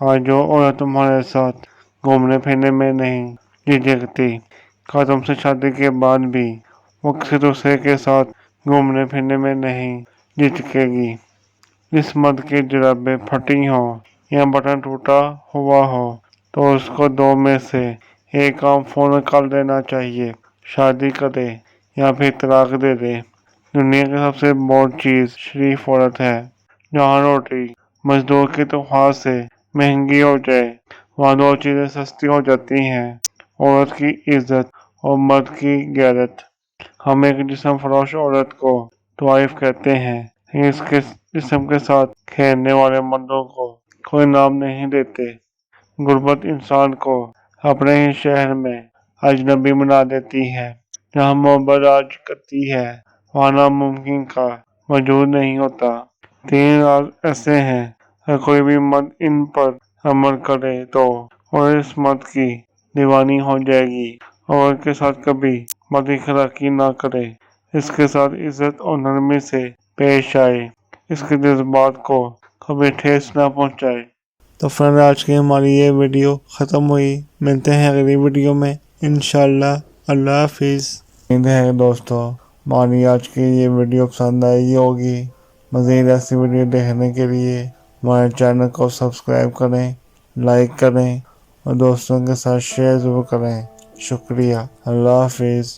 और जो औरत तुम्हारे साथ घूमने फिरने में नहीं झिझकती, क्या तुमसे शादी के बाद भी वो किसी दूसरे के साथ घूमने फिरने में नहीं झिझकेगी? जिस मर्द की जुराबें फटी हो या बटन टूटा हुआ हो तो उसको दो में से एक काम फौरन कर देना चाहिए। शादी करे या फिर तलाक दे दे। दुनिया की सबसे बोझ चीज शरीफ औरत है। जहाँ रोटी मजदूर की तनख्वाह से महंगी हो जाए, वहाँ दो चीजें सस्ती हो जाती हैं, औरत की इज्जत और मर्द की गैरत। हम एक जिस्म फरोश औरत को तवाइफ कहते हैं, लेकिन इसके जिस्म के साथ खेलने वाले मर्दों को कोई नाम नहीं देते। गुर्बत इंसान को अपने ही शहर में अजनबी बना देती है। जहाँ मोहब्बत राज करती है, वहाँ नामुमकिन का वजूद नहीं होता। तीन राज ऐसे हैं, अगर कोई भी मर्द इन पर अमल करे तो और इस मर्द की दीवानी हो जाएगी और इसके साथ कभी बदअखलाकी ना करे, इसके साथ इज्जत और नरमी से पेश आए, इसके जज्बात को कभी ठेस ना पहुंचाए। तो फ्रेंड, आज की हमारी ये वीडियो ख़त्म हुई। मिलते हैं अगली वीडियो में इंशाल्लाह। अल्लाह हाफिज़। उम्मीद है दोस्तों हमारी आज की ये वीडियो पसंद आई होगी। मज़ीद ऐसी वीडियो देखने के लिए हमारे चैनल को सब्सक्राइब करें, लाइक करें और दोस्तों के साथ शेयर ज़रूर करें। शुक्रिया। अल्लाह हाफिज़।